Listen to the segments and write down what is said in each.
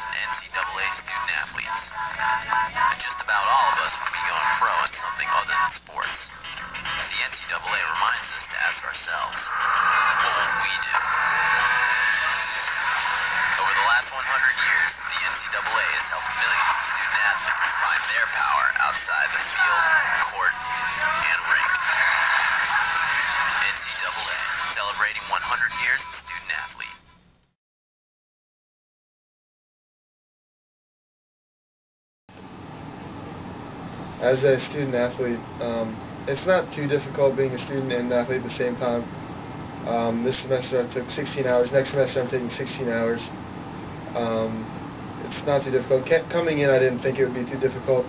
NCAA student athletes. And just about all of us would be going pro in something other than sports. The NCAA reminds us to ask ourselves, what would we do? Over the last 100 years, the NCAA has helped millions of student athletes find their power outside the field, court, and rink. NCAA, celebrating 100 years of student athlete. As a student athlete, it's not too difficult being a student and an athlete at the same time. This semester I took 16 hours. Next semester I'm taking 16 hours. It's not too difficult. Coming in, I didn't think it would be too difficult.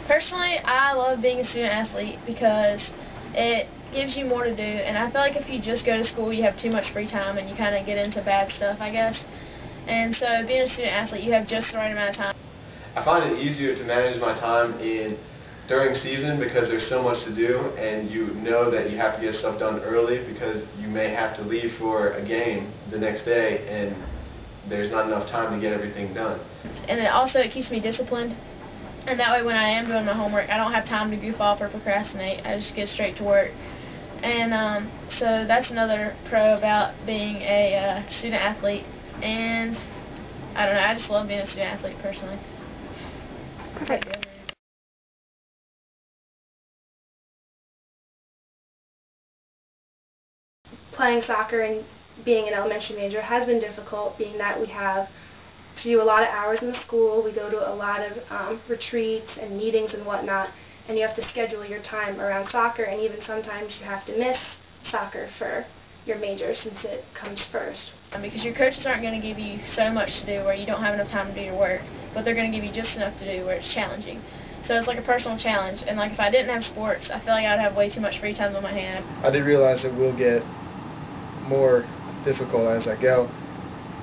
Personally, I love being a student athlete because it gives you more to do, and I feel like if you just go to school, you have too much free time and you kind of get into bad stuff, I guess. And so being a student athlete, you have just the right amount of time. I find it easier to manage my time during season because there's so much to do, and you know that you have to get stuff done early because you may have to leave for a game the next day and there's not enough time to get everything done. And it keeps me disciplined, and that way when I am doing my homework, I don't have time to goof off or procrastinate. I just get straight to work. And so that's another pro about being a student athlete. And I don't know, I just love being a student athlete personally. Perfect. Playing soccer and being an elementary major has been difficult, being that we have to do a lot of hours in the school. We go to a lot of retreats and meetings and whatnot, and you have to schedule your time around soccer, and even sometimes you have to miss soccer for your major since it comes first. Because your coaches aren't going to give you so much to do where you don't have enough time to do your work, but they're going to give you just enough to do where it's challenging. So it's like a personal challenge, and like if I didn't have sports, I feel like I'd have way too much free time on my hand. I did realize it will get more difficult as I go,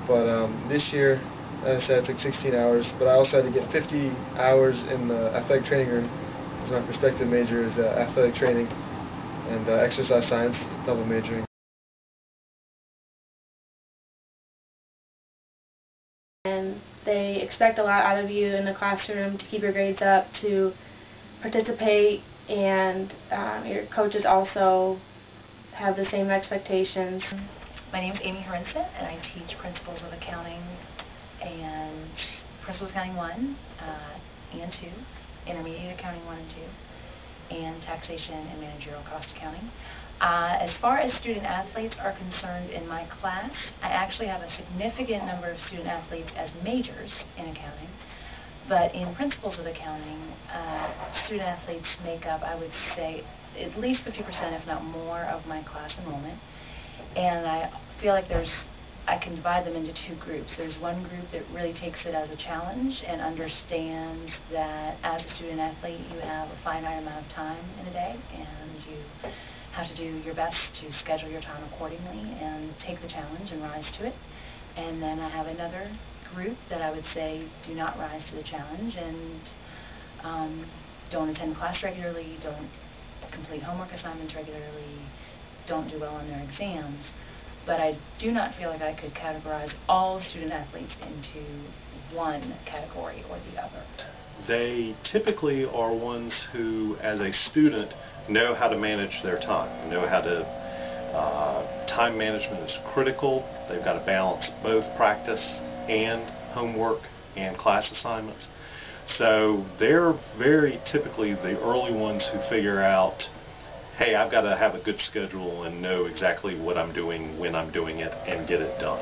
but this year, as I said, I took 16 hours, but I also had to get 50 hours in the athletic training room because my prospective major is athletic training and exercise science, double majoring. And they expect a lot out of you in the classroom to keep your grades up, to participate, and your coaches also have the same expectations. My name is Amy Harinsa, and I teach Principles of Accounting and Principles of Accounting 1 and 2, Intermediate Accounting 1 and 2, and Taxation and Managerial Cost Accounting. As far as student athletes are concerned in my class, I actually have a significant number of student athletes as majors in accounting, but in Principles of Accounting, student athletes make up, I would say, at least 50%, if not more, of my class enrollment. And I feel like I can divide them into two groups. There's one group that really takes it as a challenge and understands that as a student athlete you have a finite amount of time in a day and you have to do your best to schedule your time accordingly and take the challenge and rise to it. And then I have another group that I would say do not rise to the challenge and don't attend class regularly, don't complete homework assignments regularly, don't do well on their exams. But I do not feel like I could categorize all student athletes into one category or the other. They typically are ones who, as a student, know how to manage their time, know how to, time management is critical. They've got to balance both practice and homework and class assignments. So they're very typically the early ones who figure out, hey, I've got to have a good schedule and know exactly what I'm doing, when I'm doing it, and get it done.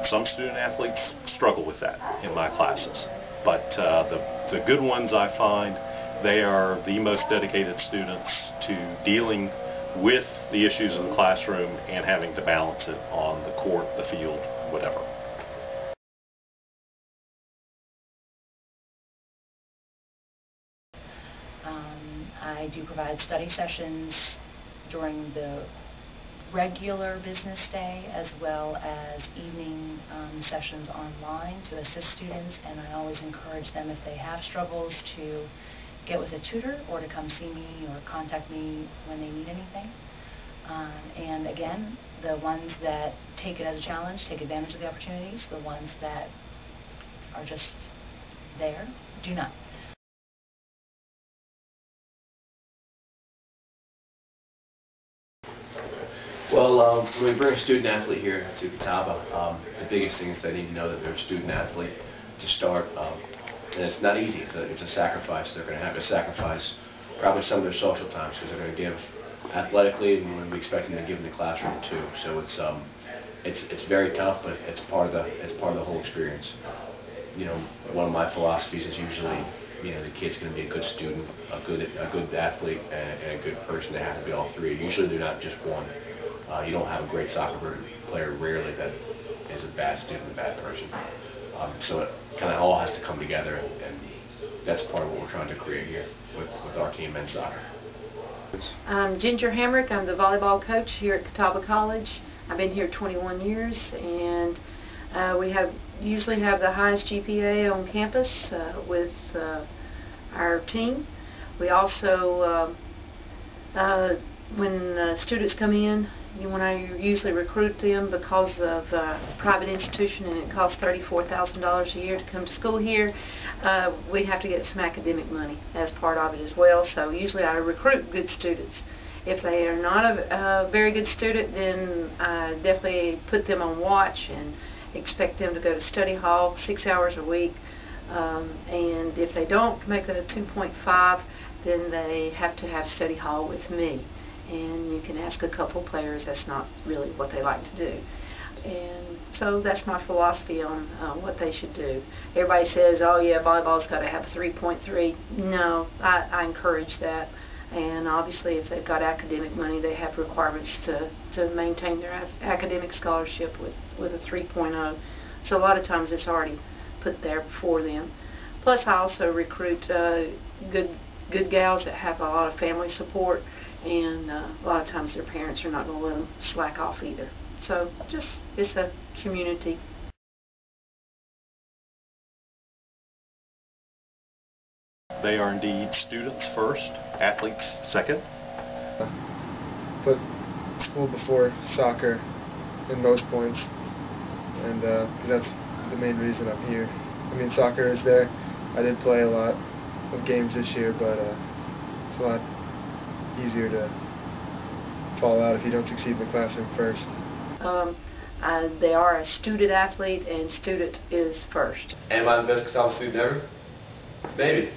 Some student athletes struggle with that in my classes, but the good ones I find, they are the most dedicated students to dealing with the issues of the classroom and having to balance it on the court, the field, whatever. I do provide study sessions during the regular business day as well as evening sessions online to assist students, and I always encourage them if they have struggles to get with a tutor or to come see me or contact me when they need anything. And again, the ones that take it as a challenge, take advantage of the opportunities. The ones that are just there do not. Well, when we bring a student athlete here to Catawba, the biggest thing is they need to know that they're a student athlete to start. And it's not easy. It's a sacrifice. They're going to have to sacrifice probably some of their social times because they're going to give athletically, and we're going to be expecting them to give in the classroom too. So it's very tough, but it's part of the whole experience. You know, one of my philosophies is usually, you know, the kid's going to be a good student, a good athlete, and a good person. They have to be all three. Usually they're not just one. You don't have a great soccer player rarely that is a bad student, a bad person. So it kind of all has to come together, and that's part of what we're trying to create here with our team men's soccer. I'm Ginger Hamrick. I'm the volleyball coach here at Catawba College. I've been here 21 years, and we usually have the highest GPA on campus with our team. We also, when students come in, when I usually recruit them because of a private institution and it costs $34,000 a year to come to school here, we have to get some academic money as part of it as well. So usually I recruit good students. If they are not a very good student, then I definitely put them on watch and expect them to go to study hall 6 hours a week. And if they don't make a 2.5, then they have to have study hall with me. And you can ask a couple players, that's not really what they like to do. And so that's my philosophy on what they should do. Everybody says, oh yeah, volleyball's got to have a 3.3. No, I encourage that. And obviously if they've got academic money, they have requirements to maintain their academic scholarship with a 3.0. So a lot of times it's already put there for them. Plus I also recruit good gals that have a lot of family support, and a lot of times their parents are not going to let them slack off either. So just, it's a community. They are indeed students first, athletes second. Put school before soccer in most points, and because that's the main reason I'm here. I mean, soccer is there. I did play a lot of games this year, but it's a lot easier to fall out if you don't succeed in the classroom first. They are a student athlete, and student is first. Am I the best Catawba student ever? Maybe.